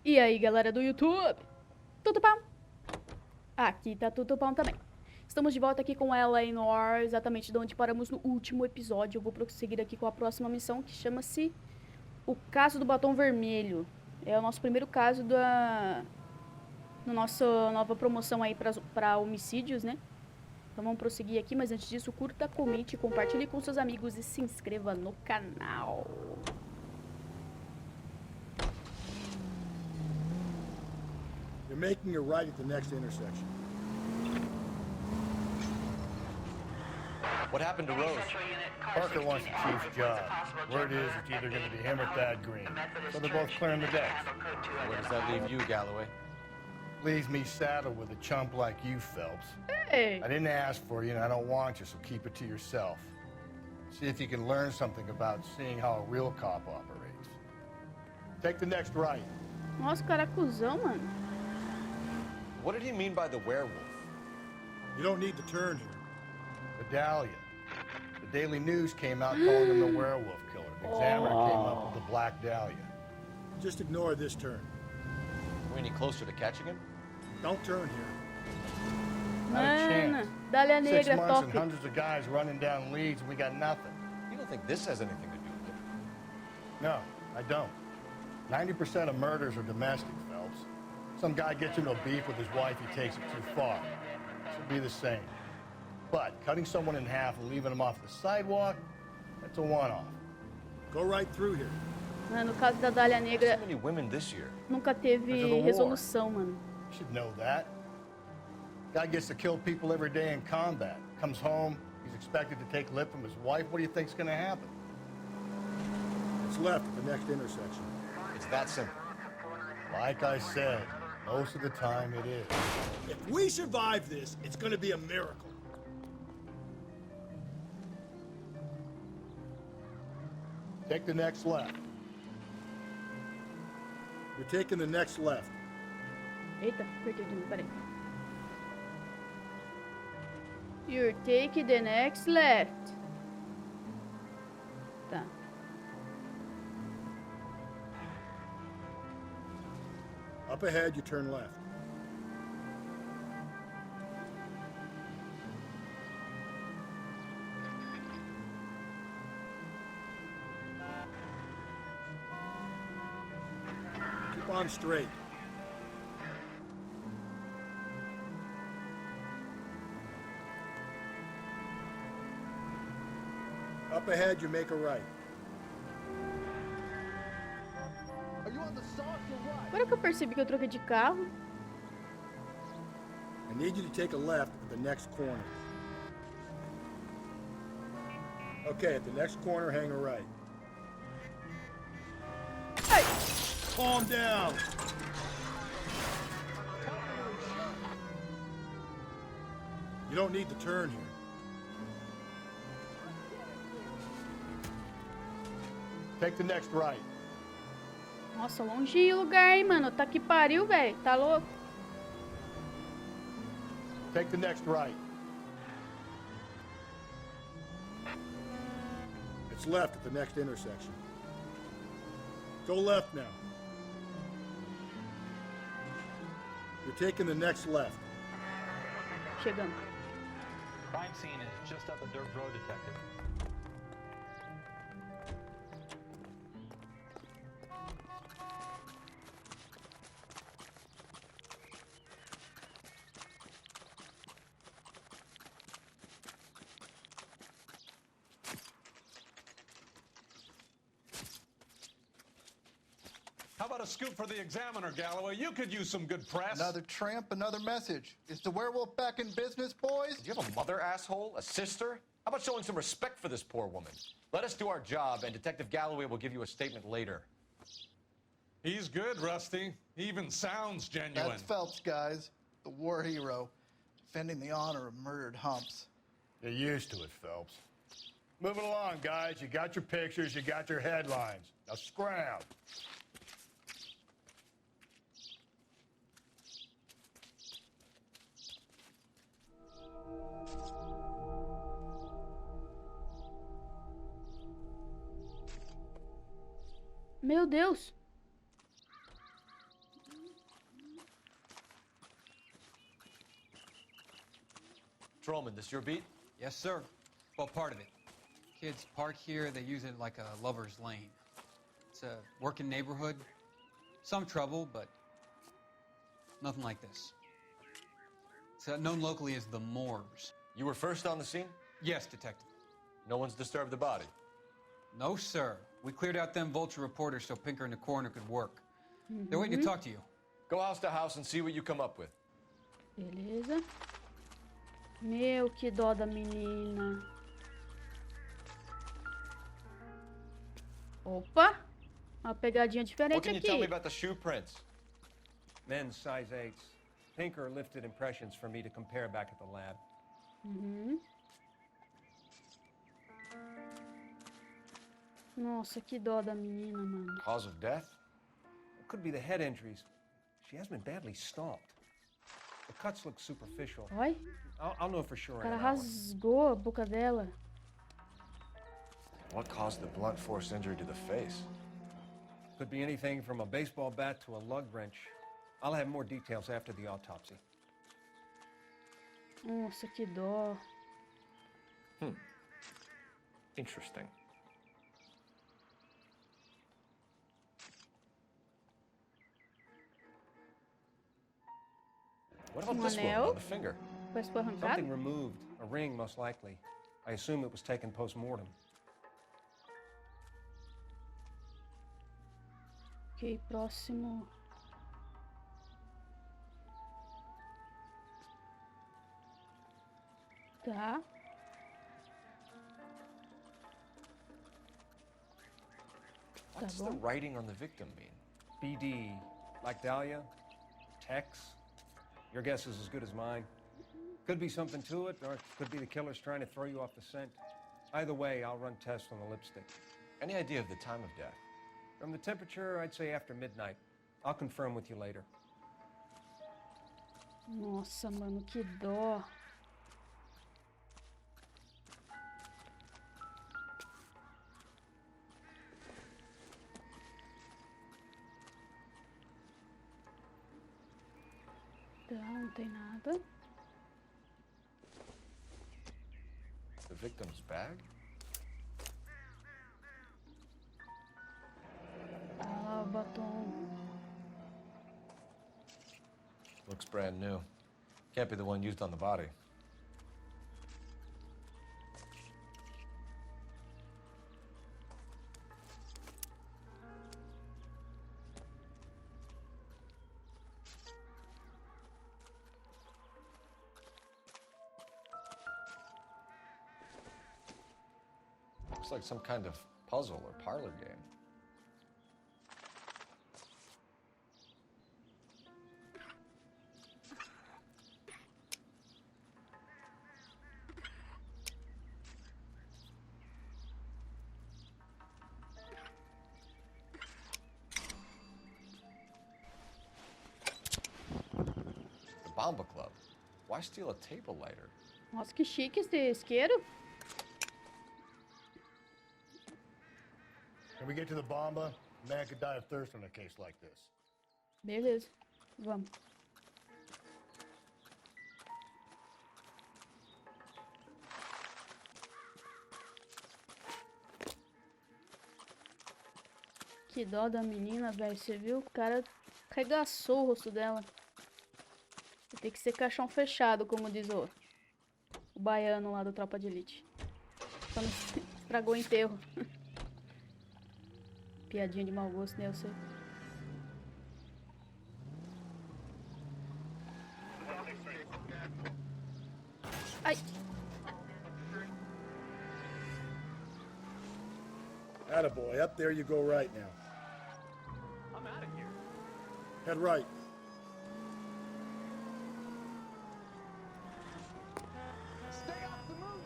E aí, galera do YouTube? Tudo bom? Aqui tá tudo bom também. Estamos de volta aqui com ela em Noire, exatamente de onde paramos no último episódio. Eu vou prosseguir aqui com a próxima missão, que chama-se O Caso do Batom Vermelho. É o nosso primeiro caso da nossa nova promoção aí para homicídios, né? Então vamos prosseguir aqui, mas antes disso, curta, comente, compartilhe com seus amigos e se inscreva no canal. You're making a right at the next intersection. What happened to Rose? Parker wants the chief's job. Word is it's either going to be him or Thad Green. So they're both clearing the decks. Where does that leave you, Galloway? Leaves me saddled with a chump like you, Phelps. Hey. I didn't ask for you and I don't want you, so keep it to yourself. See if you can learn something about seeing how a real cop operates. Take the next right. Nossa, cara, cuzão, mano. What did he mean by the werewolf? You don't need to turn here. The Dália. The Daily News came out calling him the werewolf killer. The Examiner came up with the Black Dália. Just ignore this turn. Are we any closer to catching him? Don't turn here. Not a chance. Dália 6 Negra, months top. and hundreds of guys running down leads and we got nothing. You don't think this has anything to do with it? No, I don't. 90% of murders are domestic, Phelps. Some guy gets into a beef with his wife, he takes it too far. This will be the same. But cutting someone in half and leaving them off the sidewalk, that's a one-off. Go right through here. No caso da Dália Negra, So many women this year. nunca teve resolução, mano. You should know that. Guy gets to kill people every day in combat. Comes home, he's expected to take lip from his wife. What do you think's gonna happen? It's left at the next intersection. It's that simple. Like I said, most of the time it is. If we survive this, it's gonna be a miracle. Take the next left. You're taking the next left. Eita, apertei de novo, peraí. You're taking the next left. Tá. Up ahead, you turn left. Keep on straight. Up ahead, you make a right. Are you on the sauce or what? Agora que eu percebi que eu troquei de carro. I need you to take a left at the next corner. Okay, at the next corner, hang a right. Ai! Calm down. You don't need to turn here. Take the next right. Nossa, longe o lugar, hein, mano. Tá que pariu, velho. Tá louco? Take the next right. It's left at the next intersection. Go left now. You're taking the next left. Chegando. Crime scene is just up the dirt road, detective. How about a scoop for the Examiner, Galloway? You could use some good press. Another tramp, another message. Is the werewolf back in business, boys? Do you have a mother, asshole? A sister? How about showing some respect for this poor woman? Let us do our job, and Detective Galloway will give you a statement later. He's good, Rusty. He even sounds genuine. That's Phelps, guys. The war hero. Defending the honor of murdered humps. You're used to it, Phelps. Moving along, guys. You got your pictures, you got your headlines. Now scram. Meu Deus. Patrolman, this your beat? Yes, sir. Well, part of it. Kids park here, they use it like a lover's lane. It's a working neighborhood. Some trouble, but nothing like this. It's known locally as the Moors. You were first on the scene? Yes, detective. No one's disturbed the body. No, sir. We cleared out them vulture reporters so Bincker and the coroner could work. They're waiting to talk to you. Go house to house and see what you come up with. Beleza. Meu, que dó da menina. Opa! Uma pegadinha What diferente can you tell me aqui. about the shoe prints? Men's size 8s. Bincker lifted impressions for me to compare back at the lab. Nossa, que dó da menina, mano. Cause of death? It could be the head injuries. She has been badly stomped. The cuts look superficial. Oi, I'll know for sure o in cara an hour. rasgou a boca dela. What caused the blunt force injury to the face? Could be anything from a baseball bat to a lug wrench. I'll have more details after the autopsy. Nossa, que dó. Interesting. What about this one Anel? on the finger? Parece que foi arrancado. Something removed. A ring, most likely. I assume it was taken post-mortem. Ok, próximo. Tá. What's Tá the bom. writing on the victim mean? BD, like Dália, Tex. Your guess is as good as mine. Could be something to it, or it could be the killer's trying to throw you off the scent. Either way, I'll run tests on the lipstick. Any idea of the time of death? From the temperature, I'd say after midnight. I'll confirm with you later. Nossa, mano, que dó. Tá, não tem nada. The victim's bag? Ah, batom. Looks brand new. Can't be the one used on the body. Looks like some kind of puzzle or parlor game. The Bomba Club. Why steal a table lighter? Nossa, que chique esse isqueiro. Can we get to the Bomba? A man could die of thirst in a case like this. Beleza, vamos. Que dó da menina, velho. Você viu? O cara regaçou o rosto dela. Vai ter que ser caixão fechado, como diz o baiano lá do Tropa de Elite. Só não estragou o enterro. Piadinha de mau gosto, né? Eu sei. Ai! Attaboy, up there you go right now. I'm out of here. Head right.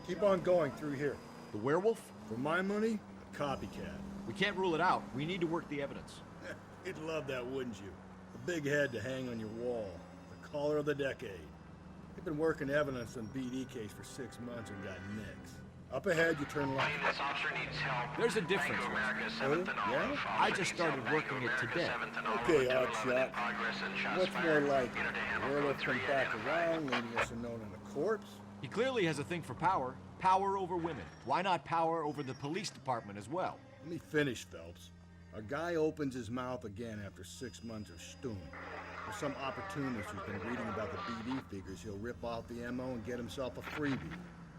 Keep on going through here. The werewolf? For my money, a copycat. We can't rule it out. We need to work the evidence. You'd love that, wouldn't you? A big head to hang on your wall. The caller of the decade. They've been working evidence on BD case for 6 months and got nicks. Up ahead, you turn left. There's a difference. Oh, yeah? I just started working it today. Okay, Hotshot. What's more likely? The werewolf come back around, leaving us unknown in a corpse? He clearly has a thing for power. Power over women. Why not power over the police department as well? Let me finish, Phelps. A guy opens his mouth again after 6 months of stewing. There's some opportunist who's been reading about the BD figures he'll rip off the MO and get himself a freebie.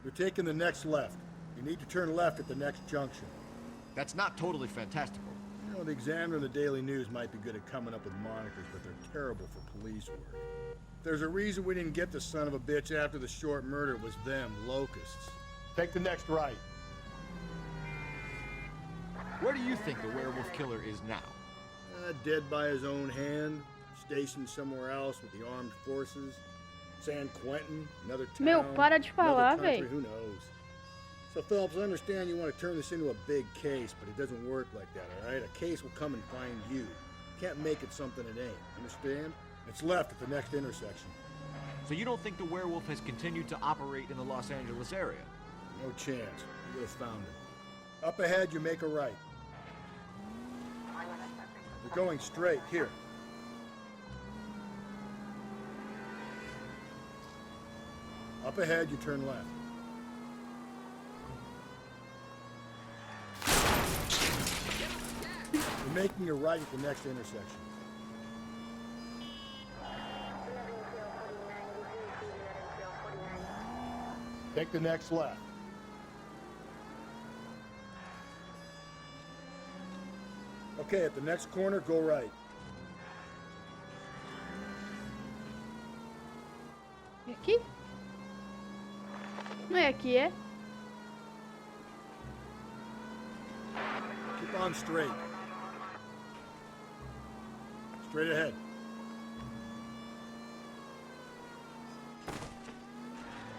You're taking the next left. You need to turn left at the next junction. That's not totally fantastical. You know, the Examiner and the Daily News might be good at coming up with monikers, but they're terrible for police work. There's a reason we didn't get the son of a bitch after the short murder. It was them, locusts. Take the next right. Where do you think the werewolf killer is now? Dead by his own hand, stationed somewhere else with the armed forces. San Quentin, another town, Meu, para de falar, another country, véi. who knows? So, Phillips, I understand you want to turn this into a big case, but it doesn't work like that, all right? A case will come and find you. Can't make it something it ain't, understand? It's left at the next intersection. So you don't think the werewolf has continued to operate in the Los Angeles area? No chance. You would have found him. Up ahead, you make a right. You're going straight, here. Up ahead, you turn left. You're making a right at the next intersection. Take the next left. Okay, at the next corner, go right. É aqui? Não é aqui, é? Keep on straight. Straight ahead.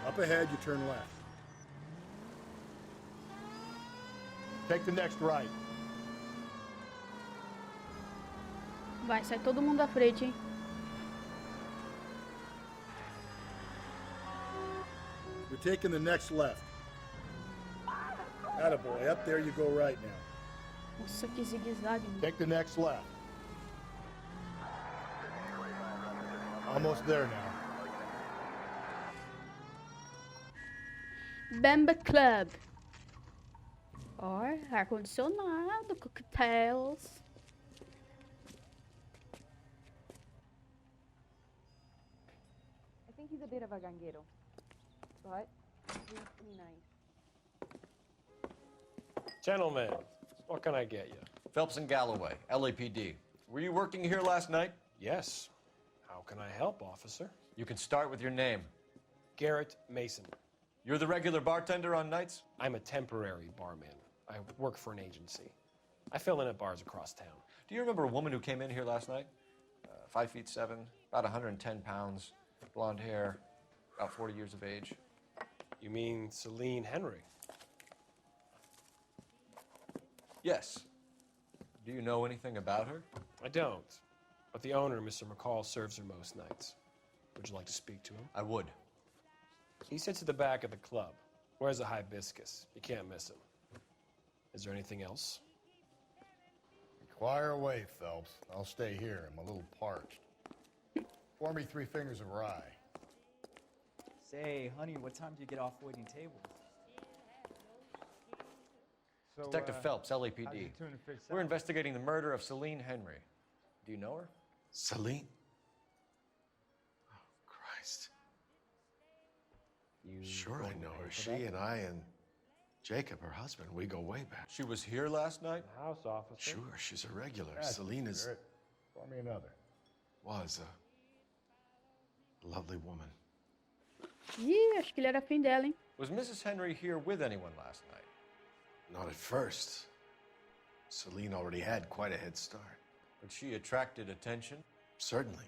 Up ahead, you turn left. Take the next right. Vai, sai todo mundo da frente, hein? You're taking the next left. Attaboy, up there you go right now. Nossa, que zigue-zague. Take the next left. Almost there now. Bamba Club. Ó, ar-condicionado, coquetéis. I think he's a bit of a ganguero, but he's pretty nice. Gentlemen, what can I get you? Phelps and Galloway, LAPD. Were you working here last night? Yes. How can I help, officer? You can start with your name. Garrett Mason. You're the regular bartender on nights? I'm a temporary barman. I work for an agency. I fill in at bars across town. Do you remember a woman who came in here last night? 5'7", about 110 pounds, blonde hair, about 40 years of age. You mean Celine Henry? Yes. Do you know anything about her? I don't. But the owner, Mr. McCall, serves her most nights. Would you like to speak to him? I would. He sits at the back of the club. Wears a hibiscus. You can't miss him. Is there anything else? Inquire away, Phelps. I'll stay here. I'm a little parched. Pour me 3 fingers of rye. Say, honey, what time do you get off waiting tables? So, Detective Phelps, how's LAPD. your tuna fish We're salad? investigating the murder of Celine Henry. Do you know her? Celine? Oh, Christ. Sure I know her. She and I and Jacob, her husband, we go way back. She was here last night? House officer. Sure, she's a regular. Yes, Celine is... Garrett. Pour me another. was a lovely woman. Ih, acho que ele era afim dela, hein? Was Mrs. Henry here with anyone last night? Not at first. Celine already had quite a head start. But she attracted attention? Certainly.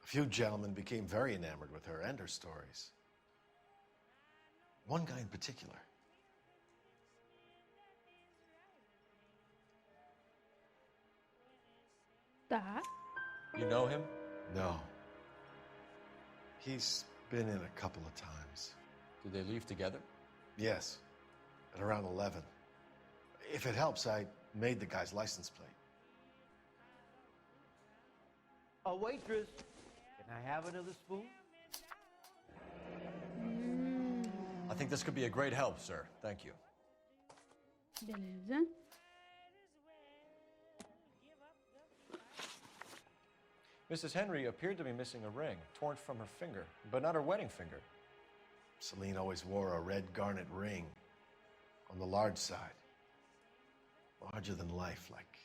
A few gentlemen became very enamored with her and her stories. One guy in particular. Tá. You know him? No. He's been in a couple of times. Did they leave together? Yes. at around 11. If it helps, I made the guy's license plate. A waitress, can I have another spoon? I think this could be a great help, sir. Thank you. Beleza. Mrs. Henry appeared to be missing a ring, torn from her finger, but not her wedding finger. Celine always wore a red garnet ring on the large side. Larger than life, like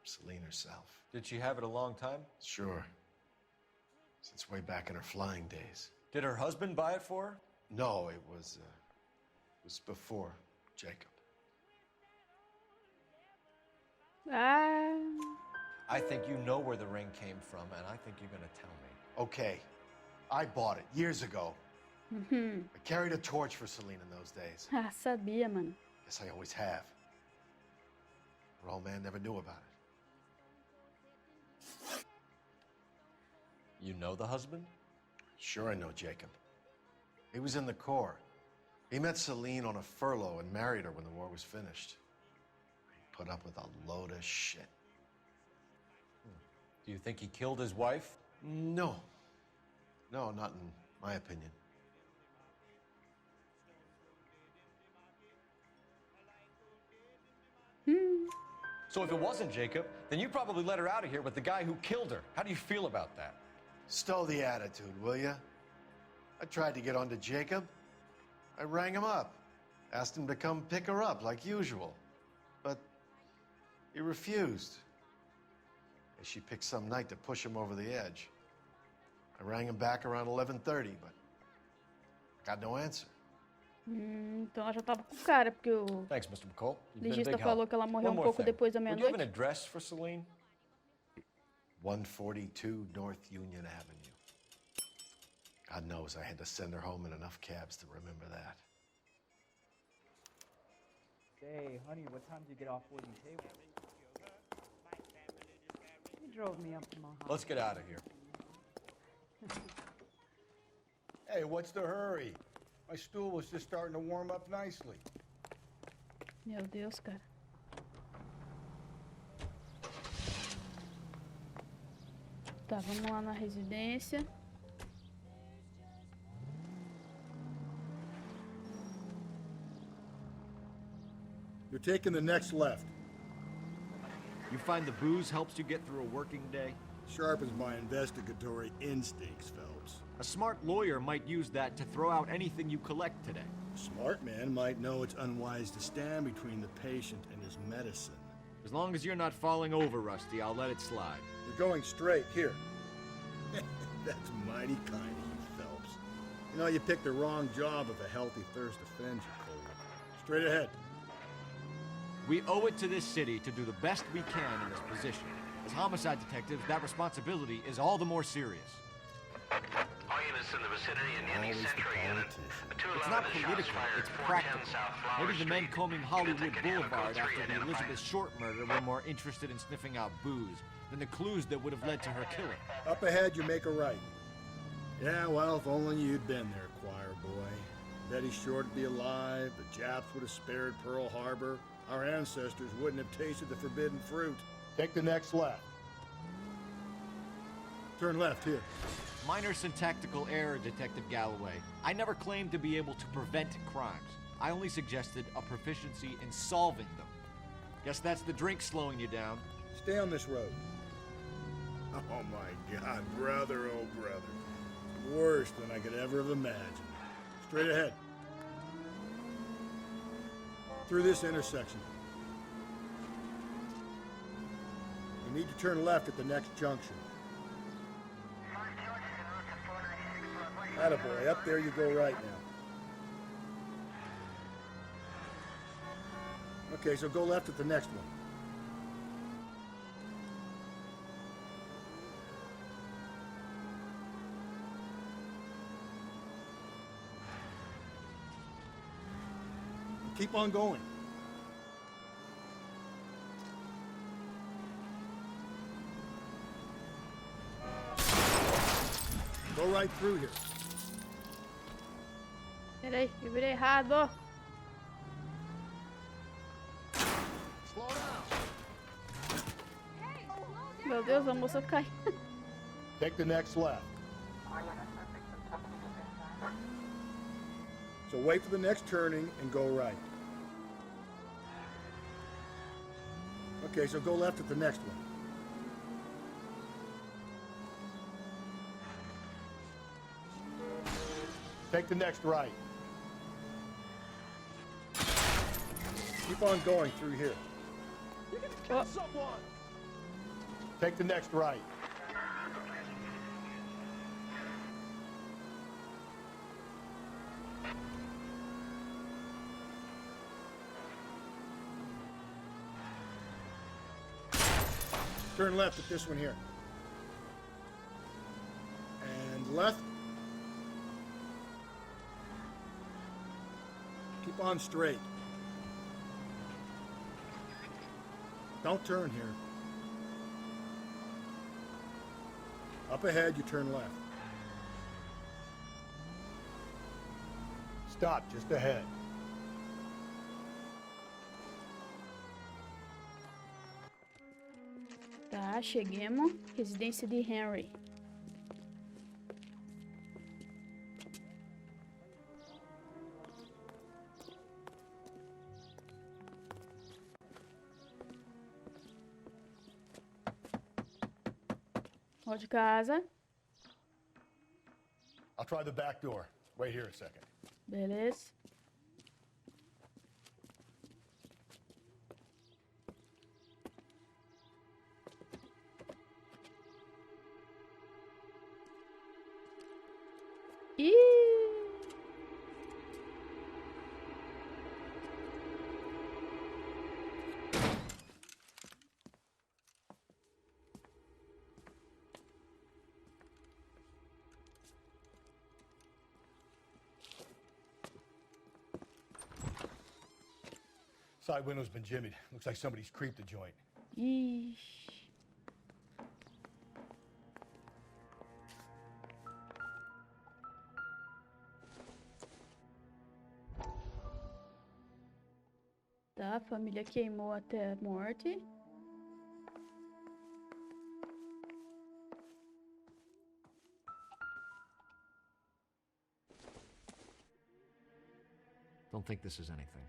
Celine herself. Did she have it a long time? Sure. Since way back in her flying days. Did her husband buy it for her? No, it was before Jacob. I think you know where the ring came from, and I think you're gonna tell me. Okay, I bought it years ago. I carried a torch for Celine in those days. Ah, sabia, mano. Guess I always have. Her old man never knew about it. You know the husband? Sure I know Jacob. He was in the Corps. He met Celine on a furlough and married her when the war was finished. He put up with a load of shit. Do you think he killed his wife? No. No, not in my opinion. So if it wasn't Jacob, then you probably let her out of here with the guy who killed her. How do you feel about that? Stow the attitude, will ya? I tried to get onto Jacob. I rang him up. Asked him to come pick her up like usual. But he refused. She picked some night to push him over the edge. I rang him back around 11:30, but got no answer. Então ela já tava com o cara, porque o Thanks, Mr. McCall. You've been a legista big falou help. que ela morreu One more pouco thing. depois da Would you have an meia-noite. address for Celine? 142 North Union Avenue. God knows I had to send her home in enough cabs to remember that. Say, honey, what time did you get off waiting table? He drove me up to my house. Let's get out of here. Hey, what's the hurry? My stool was just starting to warm up nicely. Meu Deus, cara. Tá, vamos lá na residência. You're taking the next left. You find the booze helps you get through a working day? Sharpens my investigatory instincts, Phelps. A smart lawyer might use that to throw out anything you collect today. A smart man might know it's unwise to stand between the patient and his medicine. As long as you're not falling over, Rusty, I'll let it slide. You're going straight. Here. That's mighty kind of you, Phelps. You know, you picked the wrong job if a healthy thirst offends you, Cole. Straight ahead. We owe it to this city to do the best we can in this position. As homicide detectives, that responsibility is all the more serious. All units in the vicinity and any Century unit. It's not political, it's practical. Maybe the men combing Hollywood Boulevard after the Elizabeth Short murder were more interested in sniffing out booze than the clues that would have led to her killing. Up ahead, you make a right. Yeah, well, if only you'd been there, choir boy. Betty Short would be alive, the Japs would have spared Pearl Harbor, our ancestors wouldn't have tasted the forbidden fruit. Take the next left. Turn left here. Minor syntactical error, Detective Galloway. I never claimed to be able to prevent crimes. I only suggested a proficiency in solving them. Guess that's the drink slowing you down. Stay on this road. Oh my God, brother, oh brother. Worse than I could ever have imagined. Straight ahead. Through this intersection. You need to turn left at the next junction. Attaboy, up there you go right now. Okay, so go left at the next one. Keep on going. Go right through here. Peraí, eu virei errado. Meu Deus, a moça cai. Take the next left. So wait for the next turning and go right. Okay, so go left at the next one. Take the next right. Keep on going through here. Someone! Take the next right. Turn left at this one here. And left. Keep on straight. Don't turn here. Up ahead, you turn left. Stop just ahead. Tá, cheguemos. Residência de Henry. Ó de casa. I'll try the back door. Wait here a second. Beleza. Ih! Side window's been jimmied. Looks like somebody's creeped the joint. Ixi. Tá, a família queimou até a morte. Don't think this is anything.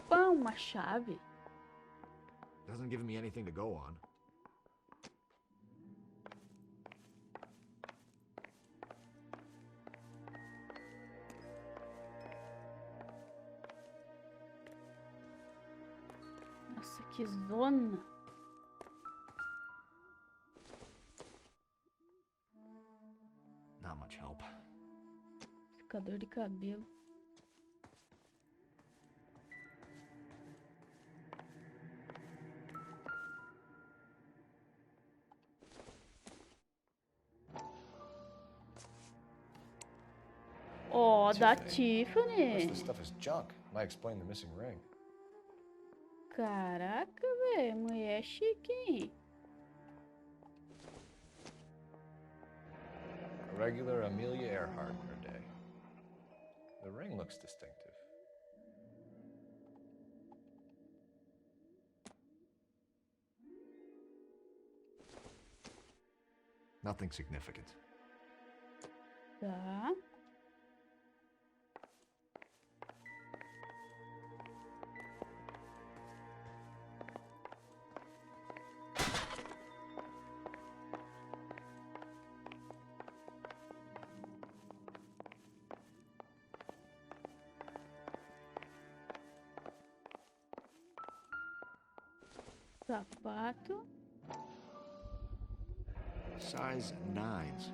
Pão, uma chave. Doesn't give me anything to go on. Nossa, que zona. Not much help. Secador de cabelo. Ó, da Tiffany. This stuff is junk. Might explain the missing ring. Caraca, velho. Mulher chique, hein? A regular Amelia Earhart in her day. The ring looks distinctive. Nothing significant. Tá. Sapato. Size 9s.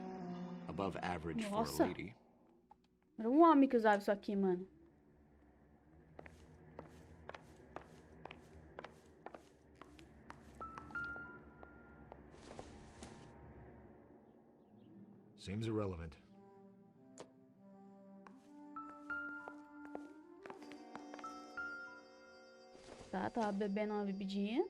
Above average for Nossa. a lady. Era um homem que usava isso aqui, mano. Seems irrelevant. Tá, tava bebendo uma bebidinha.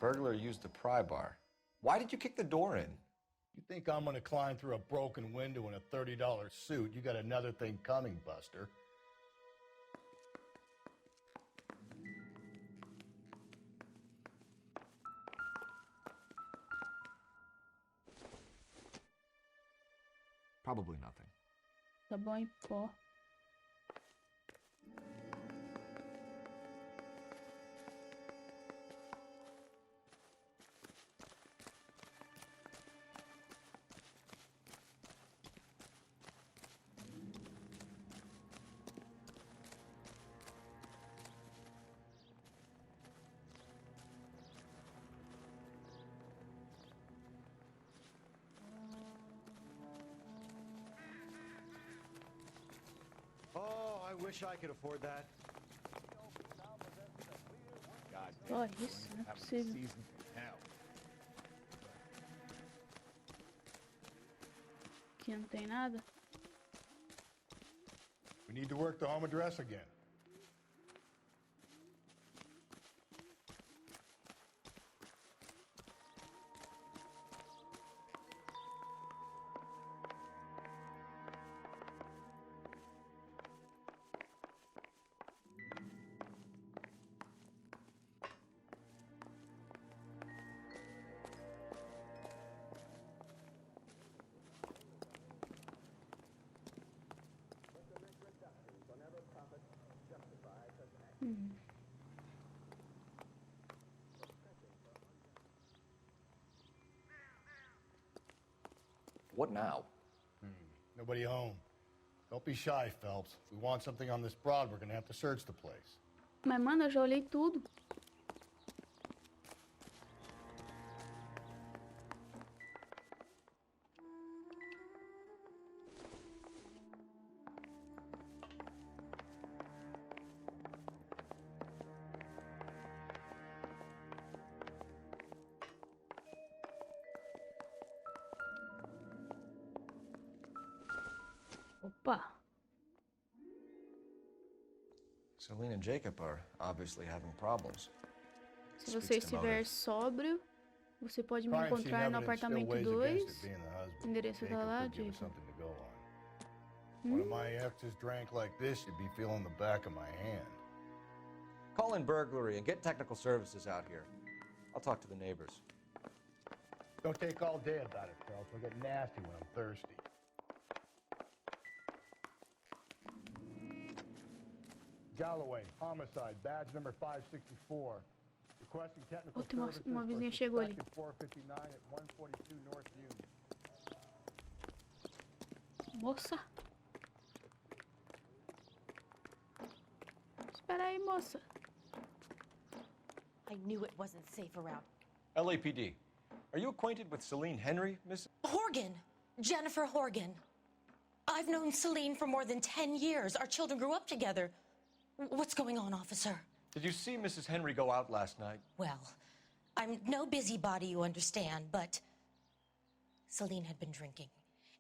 burglar used the pry bar. Why did you kick the door in? You think I'm gonna climb through a broken window in a $30 suit? You got another thing coming, Buster. Probably nothing. Sabão em pó. Oh, I wish I could afford that. Ó, isso não é possível. Aqui não tem nada. We need to work the home address again. What now? Nobody home. Don't be shy, Phelps. If we want something on this broad, we're gonna have to search the place. Mas, mano, eu já olhei tudo. Opa. Celine and Jacob are obviously having problems. Se você estiver sóbrio, você pode me encontrar no apartamento 2. Endereço tá lá, Jacob. One of my exes drank like this, you'd be feeling the back of my hand. Call in burglary and get technical services out here. I'll talk to the neighbors. Don't take all day about it, Phelps. I'll get nasty when I'm thirsty. Galloway, homicide, badge number 564. Requesting technical services uma vizinha chegou ali. 459 at 142 North Union. Moça. Espera aí, moça. I knew it wasn't safe around. LAPD. Are you acquainted with Celine Henry, Miss? Horgan! Jennifer Horgan. I've known Celine for more than 10 years. Our children grew up together. What's going on, officer? Did you see Mrs. Henry go out last night? Well, I'm no busybody, you understand, but Celine had been drinking.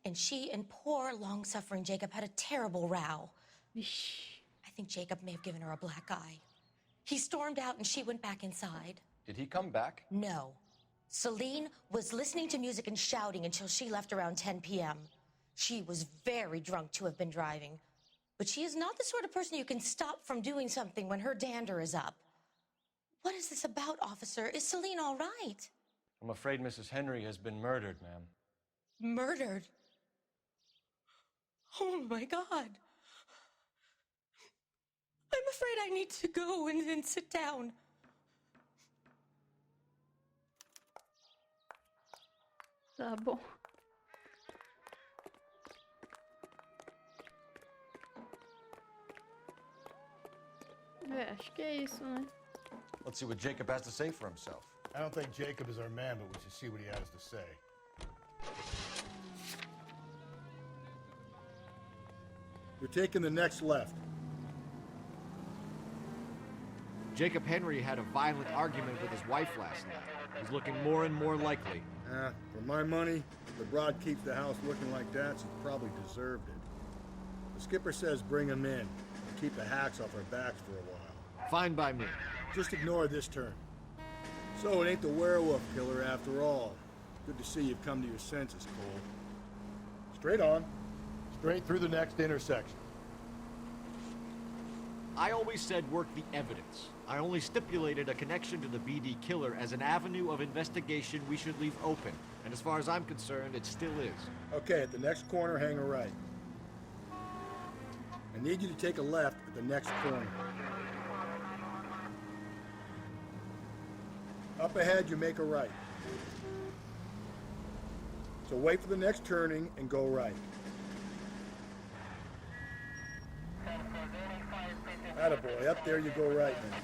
And she and poor, long-suffering Jacob had a terrible row. I think Jacob may have given her a black eye. He stormed out and she went back inside. Did he come back? No. Celine was listening to music and shouting until she left around 10 p.m. She was very drunk to have been driving. But she is not the sort of person you can stop from doing something when her dander is up. What is this about, officer? Is Celine all right? I'm afraid Mrs. Henry has been murdered, ma'am. Murdered? Oh, my God. I'm afraid I need to go and sit down. Tá bom. Acho que é isso, né? Let's see what Jacob has to say for himself. I don't think Jacob is our man, but we should see what he has to say. You're taking the next left. Jacob Henry had a violent argument with his wife last night. He's looking more and more likely. For my money, if the broad keeps the house looking like that, she probably deserved it. The skipper says bring him in. Keep the hacks off our backs for a while. Fine by me. Just ignore this turn. So it ain't the werewolf killer after all. Good to see you've come to your senses, Cole. Straight on. Straight through the next intersection. I always said work the evidence. I only stipulated a connection to the BD killer as an avenue of investigation we should leave open. And as far as I'm concerned, it still is. Okay, at the next corner, hang a right. I need you to take a left at the next corner. Up ahead, you make a right. So wait for the next turning and go right. Attaboy, up there you go right now.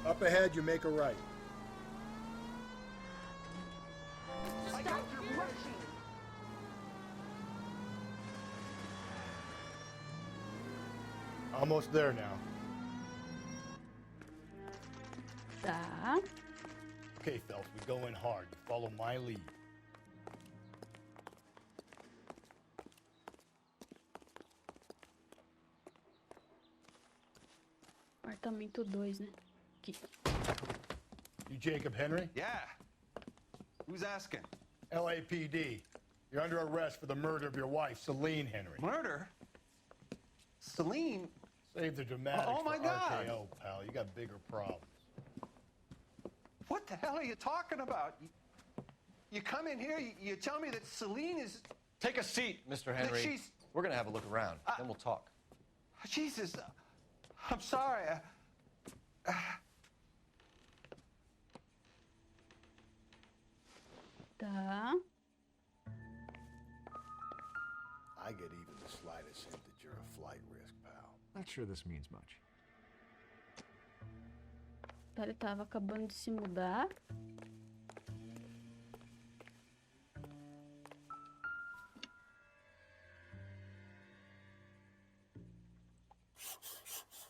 Up ahead, you make a right. Almost there now. Tá. Okay, Phelps, we go in hard. You follow my lead. Apartamento 2, né? Aqui. You Jacob Henry? Yeah. Who's asking? LAPD. You're under arrest for the murder of your wife, Celine Henry. Murder? Celine? Save the dramatics Oh, my for God. RKO, pal. You got bigger problems. What the hell are you talking about? You come in here, you tell me that Celine is... Take a seat, Mr. Henry. she's- We're gonna have a look around, then we'll talk. Jesus, I'm sorry. Tá. I get even the slightest hint that you're a flight risk, pal. Not sure this means much. Ele tava acabando de se mudar.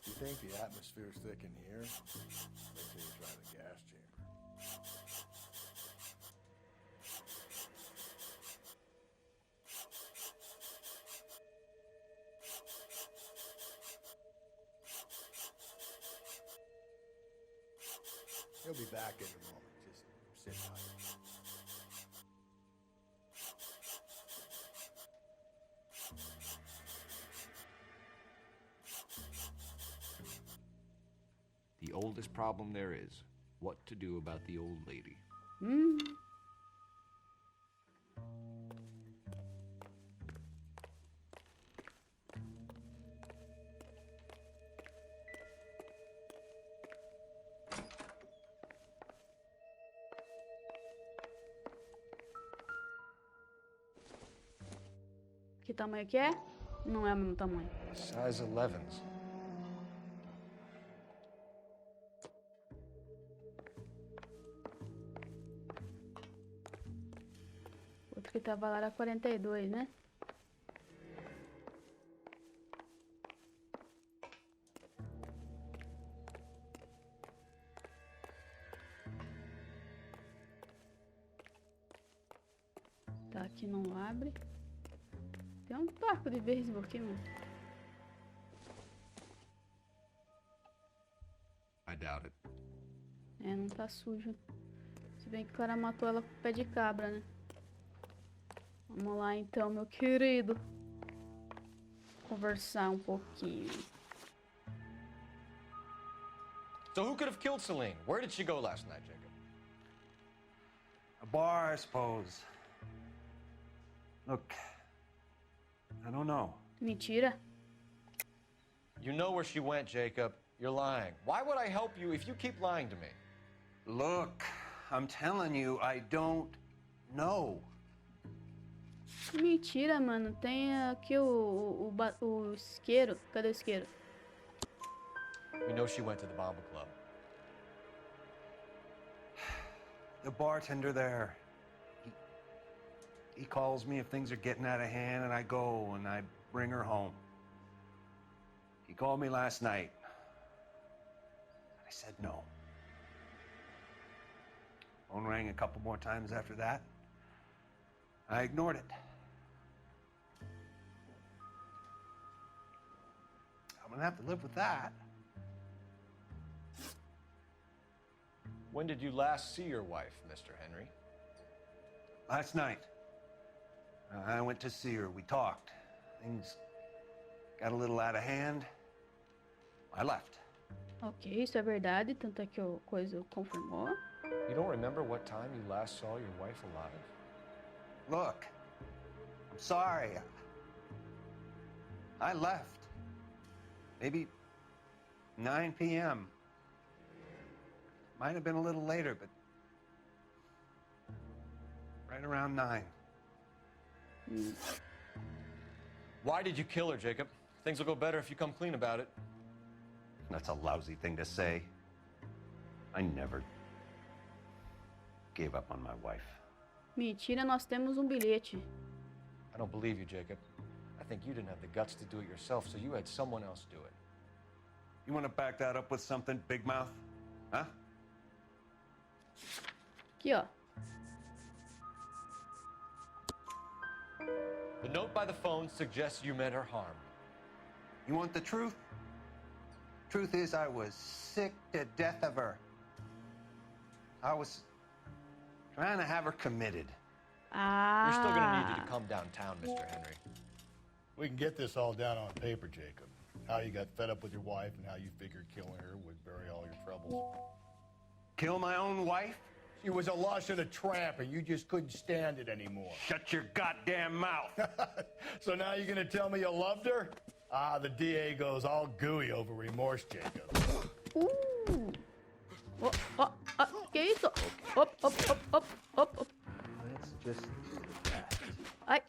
You think the atmosphere's thick in here? Wait till you try the gas chamber. He'll be back in a moment. Just sit tight. The oldest problem there is, what to do about the old lady. Que tamanho que é? Não é o mesmo tamanho. Size 11s. Outro que tava lá era 42, né? Tá, aqui não abre. Tem um taco de beisebol aqui, mano. I doubt it. É, não tá sujo. Se bem que o cara matou ela com pé de cabra, né? Vamos lá então, meu querido. Conversar um pouquinho. So who could have killed Celine? Where did she go last night, Jacob? A bar, I suppose. Look, I don't know. Mentira. You know where she went, Jacob. You're lying. Why would I help you if you keep lying to me? Look, I'm telling you, I don't know. Mentira, mano. Tem aqui o isqueiro. Cadê o isqueiro? We know she went to the Bomba Club. The bartender there, he calls me if things are getting out of hand, and I go and I bring her home. He called me last night. I said no. Phone rang a couple more times after that. I ignored it. gonna have to live with that. When did you last see your wife, Mr. Henry? Last night. I went to see her. We talked. Things got a little out of hand. I left. Ok, isso é verdade, tanto é que o coisa confirmou. You don't remember what time you last saw your wife alive? Look, I'm sorry. I left. Maybe 9 p.m. Might have been a little later, but right around 9. Why did you kill her, Jacob? Things will go better if you come clean about it. That's a lousy thing to say. I never gave up on my wife. Mentira, nós temos um bilhete. I don't believe you, Jacob. I think you didn't have the guts to do it yourself, so you had someone else do it. You want to back that up with something, Big Mouth? Huh? Aqui, ó. The note by the phone suggests you meant her harm. You want the truth? Truth is, I was sick to death of her. I was trying to have her committed. We're still gonna need you to come downtown, Mr. Henry. We can get this all down on paper, Jacob. How you got fed up with your wife and how you figured killing her would bury all your troubles. Kill my own wife? She was a lush and a tramp, and you just couldn't stand it anymore. Shut your goddamn mouth. So now you're gonna tell me you loved her? Ah, the DA goes all gooey over remorse, Jacob. Que isso? Op. Let's just Ai.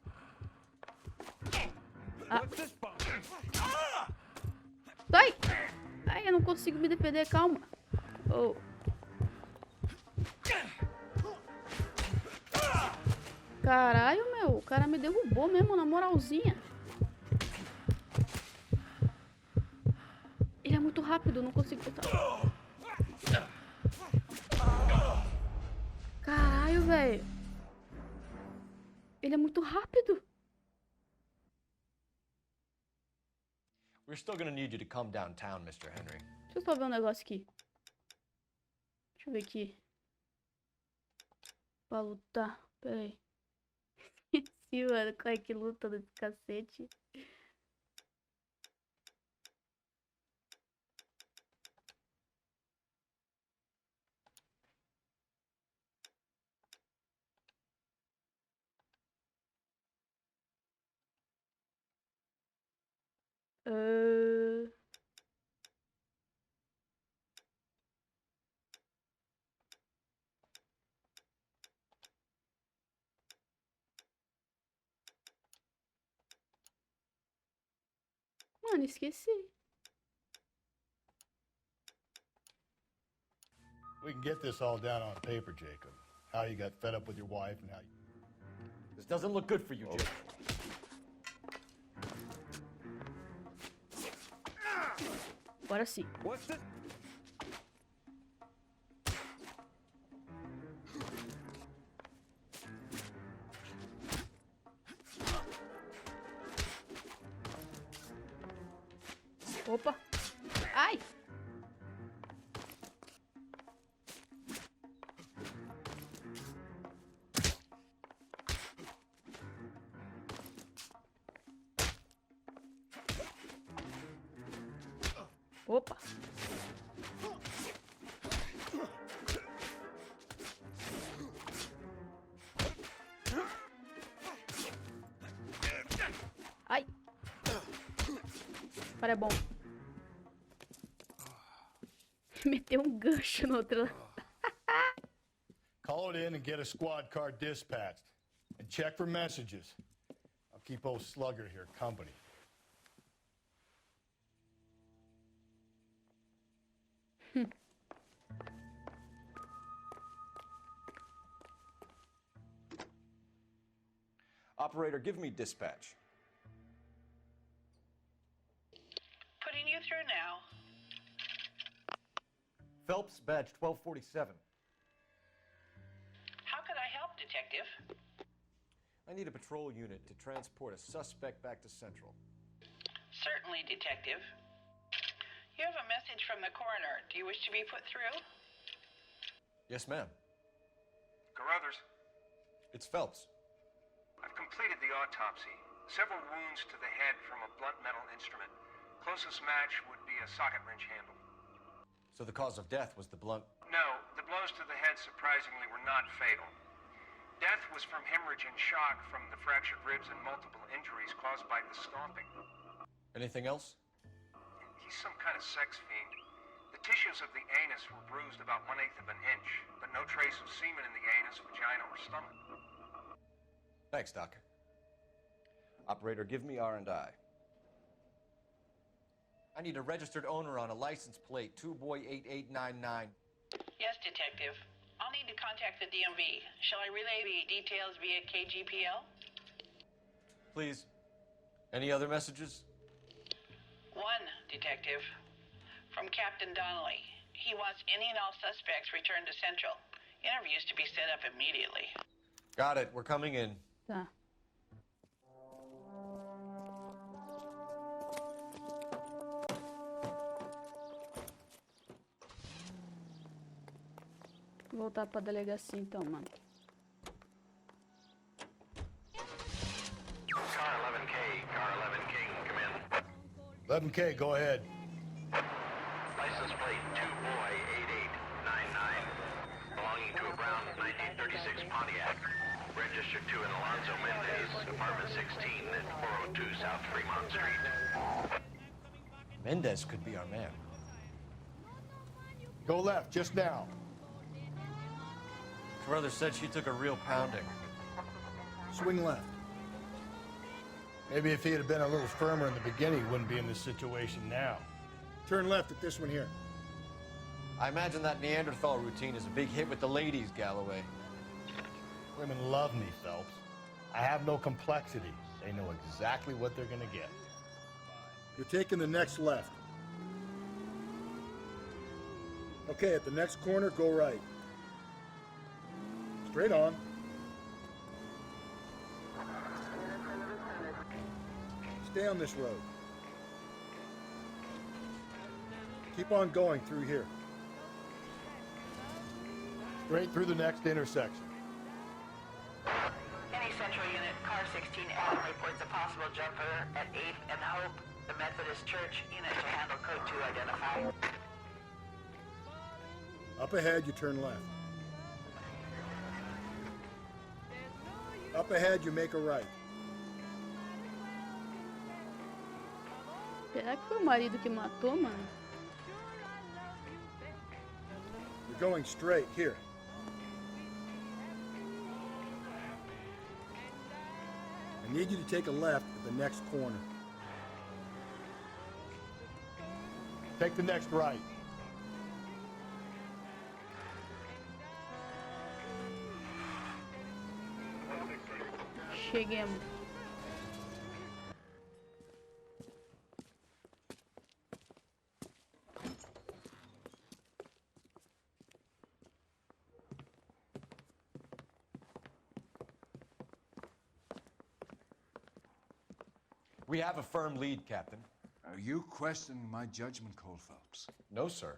Sai! Ai, eu não consigo me defender, calma. Oh. Caralho, meu, o cara me derrubou mesmo, na moralzinha. Ele é muito rápido, não consigo botar. Caralho, velho. Ele é muito rápido. We're still gonna need you to come downtown, Mr. Henry. Deixa eu só ver um negócio aqui. Deixa eu ver aqui. Pra lutar. Pera aí. Esqueci, mano. Qual é que luta desse cacete? Mano, esqueci. We can get this all down on paper, Jacob. How you got fed up with your wife and how you... This doesn't look good for you, Jacob. Agora sim. What's this? Opa. Ai. Opa. Ai. Para é bom. Meteu um gancho no outro. Call it in and get a squad car dispatched. And check for messages. I'll keep old Slugger here company. Operator, give me dispatch. Putting you through now. Phelps, badge 1247. How could I help, Detective? I need a patrol unit to transport a suspect back to Central. Certainly, Detective. You have a message from the coroner. Do you wish to be put through? Yes, ma'am. Carruthers, It's Phelps. I've completed the autopsy. Several wounds to the head from a blunt metal instrument. Closest match would be a socket wrench handle. So the cause of death was the blunt... No, the blows to the head surprisingly were not fatal. Death was from hemorrhage and shock from the fractured ribs and multiple injuries caused by the stomping. Anything else? He's some kind of sex fiend. The tissues of the anus were bruised about 1/8 of an inch, but no trace of semen in the anus, vagina, or stomach. Thanks, Doc. Operator, give me R&I. I need a registered owner on a license plate, 2boy8899. Yes, Detective. I'll need to contact the DMV. Shall I relay the details via KGPL? Please. Any other messages? One, Detective. From Captain Donnelly. He wants any and all suspects returned to Central. Interviews to be set up immediately. Got it. We're coming in. Tá. Vou voltar pra delegacia então, mano. Car 11K, come in. 11K, go ahead. License plate 2boy8899, belonging to a brown 1936 Pontiac. Registered to an Alonzo Mendez, apartment 16 at 402 South Fremont Street. Mendez could be our man. Go left, just now. Carruthers said she took a real pounding. Swing left. Maybe if he had been a little firmer in the beginning, he wouldn't be in this situation now. Turn left at this one here. I imagine that Neanderthal routine is a big hit with the ladies, Galloway. Women love me, Phelps. I have no complexity. They know exactly what they're gonna get. You're taking the next left. Okay, at the next corner, go right. Straight on. Stay on this road. Keep on going through here. Straight through the next intersection. Any Central unit, car 16L reports a possible jumper at 8th and Hope, the Methodist Church unit to handle code 2 identified. Up ahead, you turn left. Up ahead, you make a right. Será que foi o marido que matou, mano? You're going straight here. I need you to take a left at the next corner. Take the next right. Cheguemos. We have a firm lead, Captain. Are you questioning my judgment, Cole Phelps? No, sir.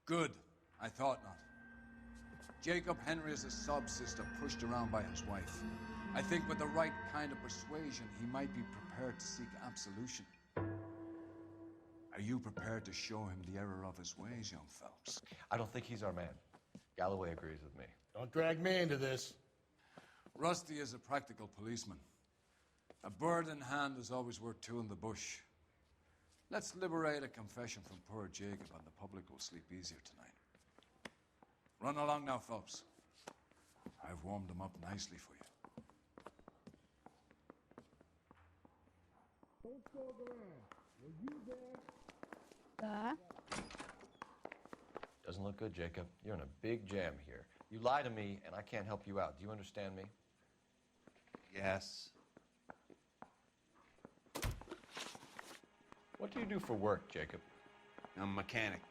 Good. I thought not. Jacob Henry is a sub-sister pushed around by his wife. I think with the right kind of persuasion, he might be prepared to seek absolution. Are you prepared to show him the error of his ways, young Phelps? I don't think he's our man. Galloway agrees with me. Don't drag me into this. Rusty is a practical policeman. A bird in hand is always worth two in the bush. Let's liberate a confession from poor Jacob, and the public will sleep easier tonight. Run along now, Phelps. I've warmed them up nicely for you. Tá. Doesn't look good, Jacob. You're in a big jam here. You lie to me, and I can't help you out. Do you understand me? Yes. What do you do for work, Jacob? I'm a mechanic.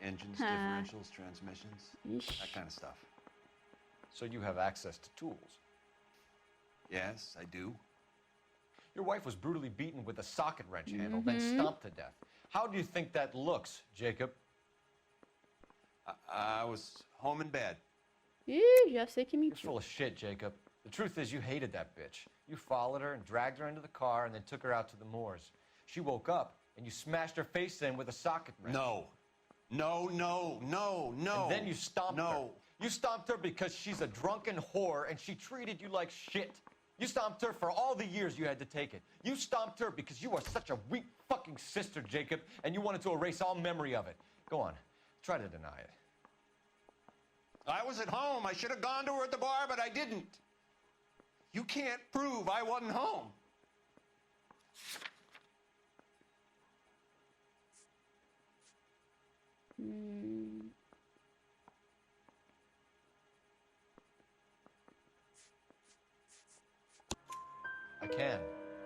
Engines, Huh. differentials, transmissions, Yeesh. that kind of stuff. So you have access to tools. Yes, I do. Your wife was brutally beaten with a socket wrench handle, then stomped to death. How do you think that looks, Jacob? I was home in bed. Ih, já sei que You're mentiu. full of shit, Jacob. The truth is you hated that bitch. You followed her and dragged her into the car and then took her out to the moors. She woke up and you smashed her face in with a socket wrench. No. No. And then you stomped her. You stomped her because she's a drunken whore and she treated you like shit. You stomped her for all the years you had to take it. You stomped her because you are such a weak fucking sister, Jacob, and you wanted to erase all memory of it. Go on. Try to deny it. I was at home. I should have gone to her at the bar, but I didn't. You can't prove I wasn't home. I can.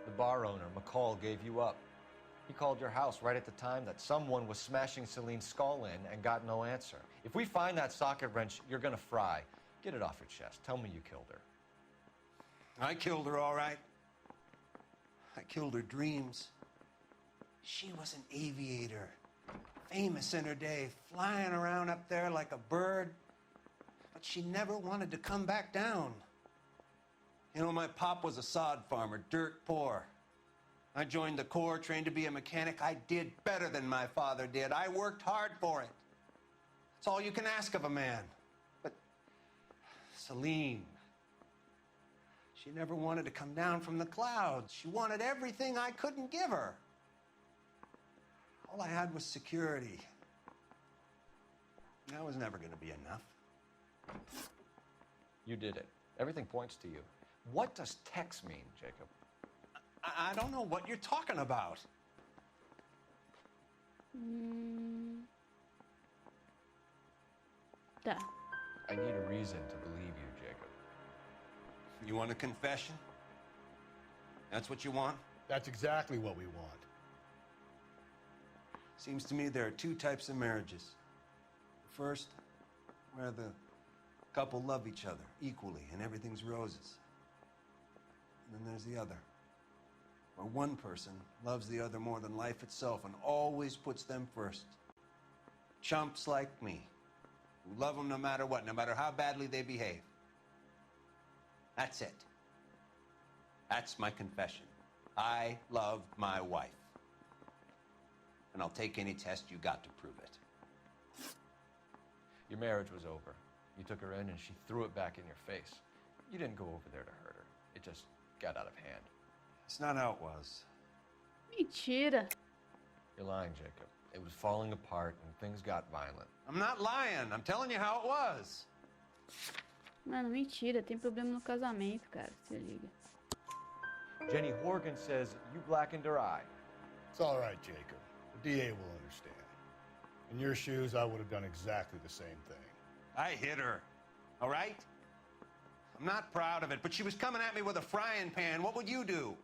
The bar owner, McCall, gave you up. He called your house right at the time that someone was smashing Celine's skull in and got no answer. If we find that socket wrench, you're gonna fry. Get it off your chest. Tell me you killed her. I killed her, all right. I killed her dreams. She was an aviator, famous in her day, flying around up there like a bird. But she never wanted to come back down. You know, my pop was a sod farmer, dirt poor. I joined the Corps, trained to be a mechanic. I did better than my father did. I worked hard for it. That's all you can ask of a man. But Celine, she never wanted to come down from the clouds. She wanted everything I couldn't give her. All I had was security. That was never going to be enough. You did it. Everything points to you. What does Tex mean, Jacob? I don't know what you're talking about. Tá. I need a reason to believe you, Jacob. You want a confession? That's what you want? That's exactly what we want. Seems to me there are two types of marriages. The first, where the couple love each other equally and everything's roses. And then there's the other, where one person loves the other more than life itself and always puts them first. Chumps like me, who love them no matter what, no matter how badly they behave. That's it. That's my confession. I love my wife. And I'll take any test you got to prove it. Your marriage was over. You took her in and she threw it back in your face. You didn't go over there to hurt her. It just got out of hand. It's not how it was. Mentira. You're lying, Jacob. It was falling apart and things got violent. I'm not lying. I'm telling you how it was. Mano, mentira. Tem problema no casamento, cara. Se liga. Jenny Horgan says you blackened her eye. It's all right, Jacob. The DA will understand. In your shoes, I would have done exactly the same thing. I hit her, all right? I'm not proud of it, but she was coming at me with a frying pan. What would you do?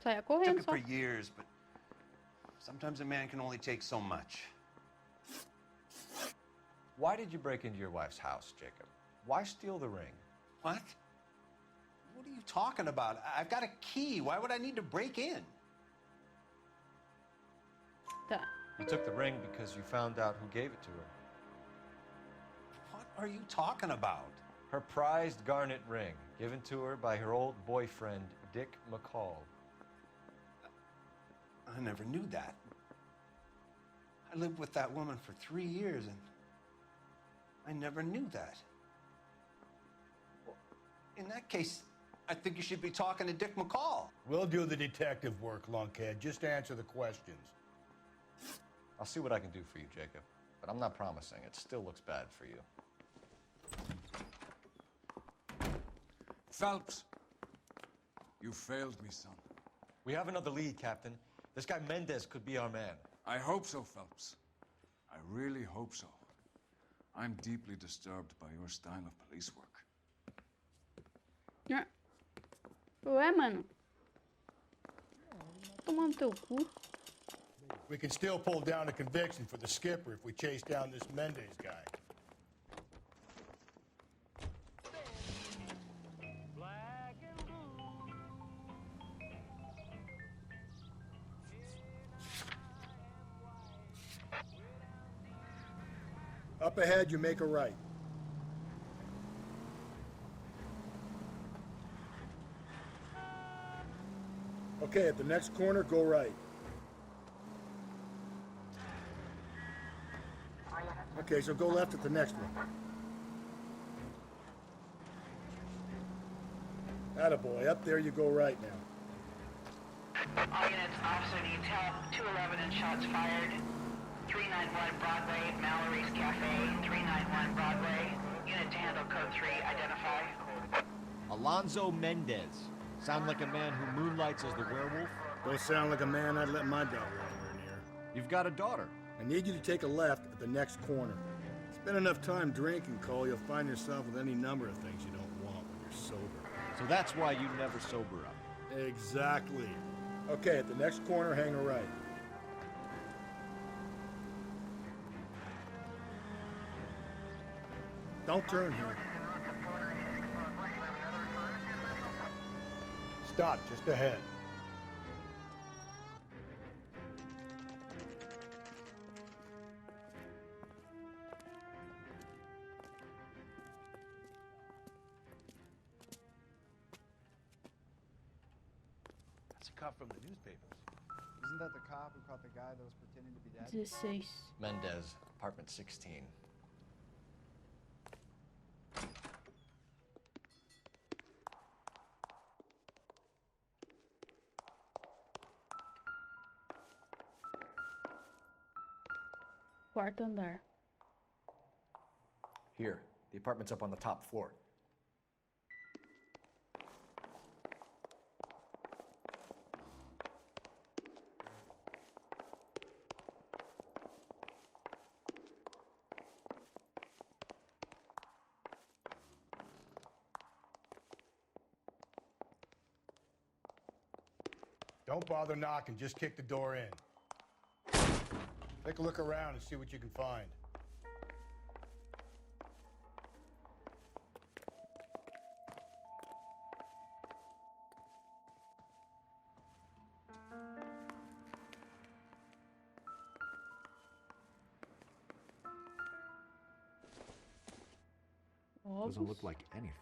Saia Took correndo it só. for years, but sometimes a man can only take so much. Why did you break into your wife's house, Jacob? Why steal the ring? What? What are you talking about? I've got a key. Why would I need to break in? Tá. You took the ring because you found out who gave it to her. What are you talking about? Her prized garnet ring, given to her by her old boyfriend, Dick McCall. I never knew that. I lived with that woman for 3 years, and I never knew that. Well, in that case, I think you should be talking to Dick McCall. We'll do the detective work, lunkhead. Just answer the questions. I'll see what I can do for you, Jacob. But I'm not promising. It still looks bad for you. Phelps, you failed me, son. We have another lead, Captain. This guy Mendez could be our man. I hope so, Phelps. I really hope so. I'm deeply disturbed by your style of police work. Ué, mano. Tomando teu cu. We can still pull down a conviction for the skipper if we chase down this Mendez guy. Up ahead, you make a right. Okay, at the next corner, go right. Okay, so go left at the next one. Attaboy, up there you go right now. All units, officer needs help. 211 and shots fired. 391 Broadway, Mallory's Cafe. 391 Broadway. Unit to handle code 3, identify. Alonzo Mendez. Sound like a man who moonlights as the werewolf? Don't sound like a man I'd let my dog wander near. You've got a daughter. I need you to take a left at the next corner. Spend enough time drinking, Cole, you'll find yourself with any number of things you don't want when you're sober. So that's why you never sober up. Exactly. Okay, at the next corner, hang a right. Don't turn here. Stop just ahead. That's a cop from the newspapers. Isn't that the cop who caught the guy that was pretending to be dead? 16. Mendez, apartment 16. Quarto andar. Here, the apartment's up on the top floor. Don't bother knocking, just kick the door in. Take a look around and see what you can find. Doesn't look like anything.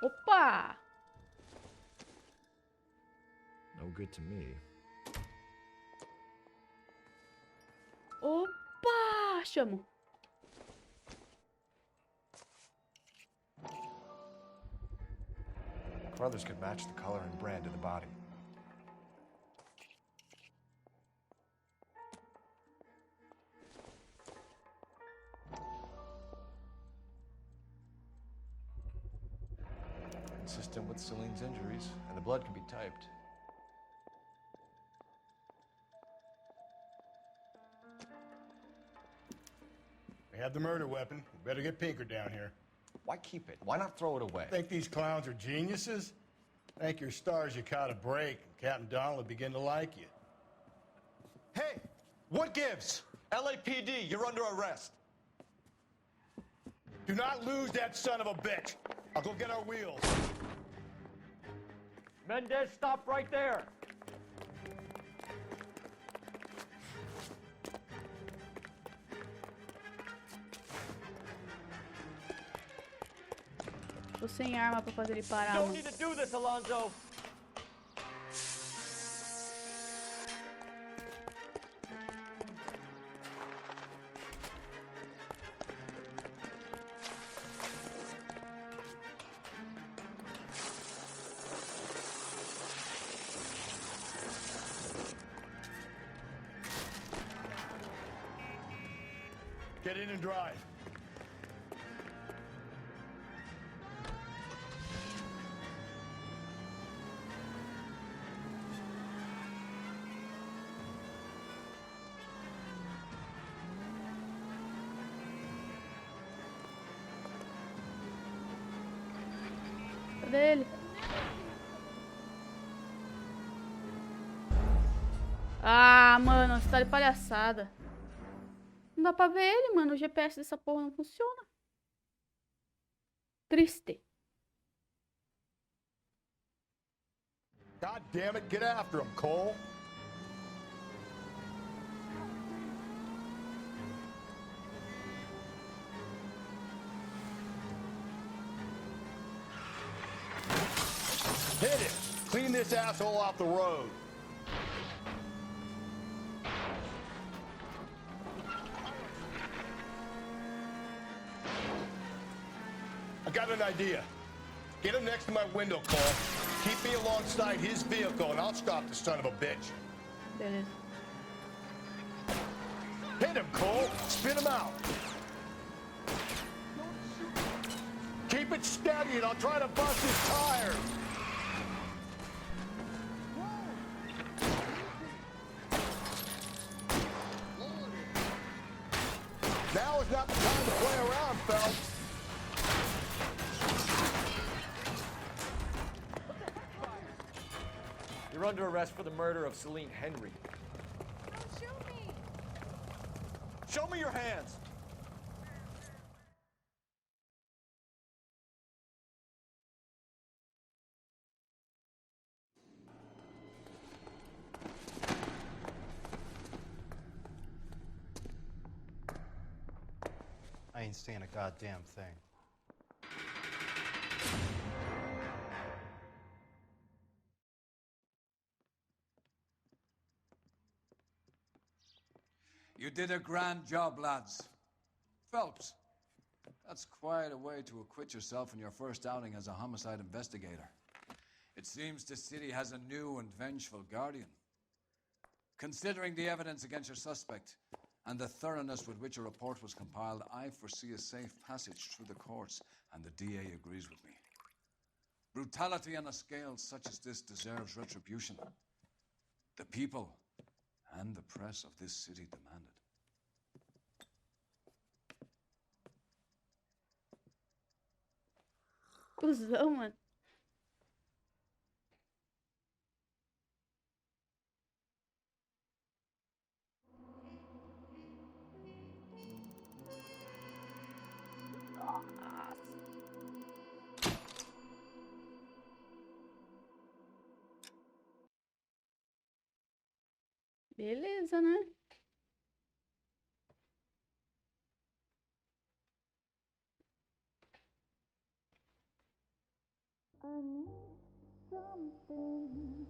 Opa! No good to me. Opa! Chamo. Carruthers could match the color and brand of the body. Consistent with Celine's injuries, and the blood can be typed. We have the murder weapon. We better get Bincker down here. Why keep it? Why not throw it away? Think these clowns are geniuses? Thank your stars you caught a break, and Captain Donald will begin to like you. Hey, what gives? LAPD, you're under arrest. Do not lose that son of a bitch. I'll go get our wheels. Mendez, stop right there. Tô sem arma pra fazer ele parar. Don't need to do this, Alonzo. Get in and drive. Cadê ele? Ah, mano, você tá de palhaçada. Não dá pra ver ele, mano. O GPS dessa porra não funciona. Triste. God damn it, get after him, Cole. Hit it! Clean this asshole off the road. I got an idea. Get him next to my window, Cole. Keep me alongside his vehicle, and I'll stop the son of a bitch. Beleza. Hit him, Cole. Spin him out. Keep it steady, and I'll try to bust his tires. Now is not the time to play around, Phelps. You're under arrest for the murder of Celine Henry. Don't shoot me! Show me your hands! I ain't saying a goddamn thing. You did a grand job, lads. Phelps, that's quite a way to acquit yourself in your first outing as a homicide investigator. It seems the city has a new and vengeful guardian. Considering the evidence against your suspect and the thoroughness with which a report was compiled, I foresee a safe passage through the courts, and the DA agrees with me. Brutality on a scale such as this deserves retribution. The people and the press of this city demand it. Cusão, mano. Beleza, né? I need something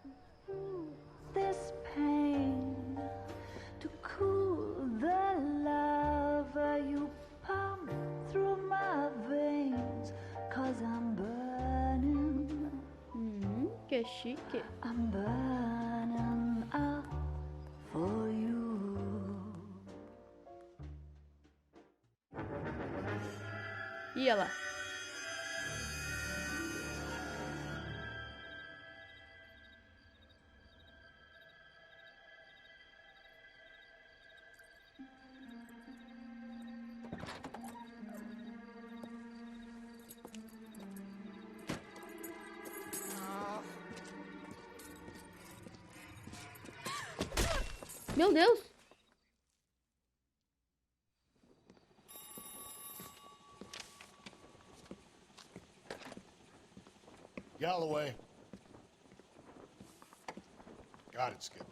to soothe this pain, to cool the lava you pump through my veins, 'cause I'm burning. Que chique. I'm burning up for you. E ela? Meu Deus! Galloway. Got it, Skipper.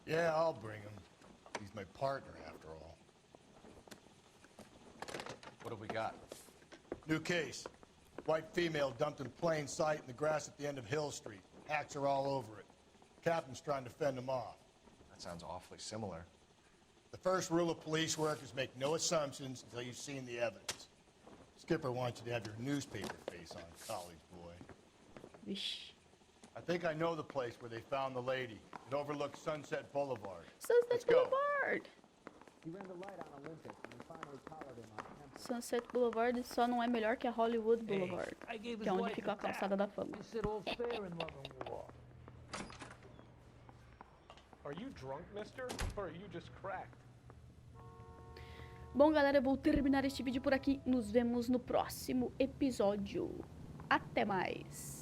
Yeah, I'll bring him. He's my partner, after all. What have we got? New case. White female dumped in plain sight in the grass at the end of Hill Street. Hacks are all over it. Captain's trying to fend them off. That sounds awfully similar. The first rule of police work is make no assumptions until you've seen the evidence. Skipper wants you to have your newspaper face on, college boy. Vixe. I think I know the place where they found the lady. It overlooks Sunset Boulevard. Sunset Boulevard. He ran the light on Olympus and we finally collared him on campus. Sunset Boulevard só não é melhor que a Hollywood Boulevard, que é onde fica a calçada da fama. Are you drunk, mister? Or are you just cracked? Bom, galera, eu vou terminar este vídeo por aqui. Nos vemos no próximo episódio. Até mais!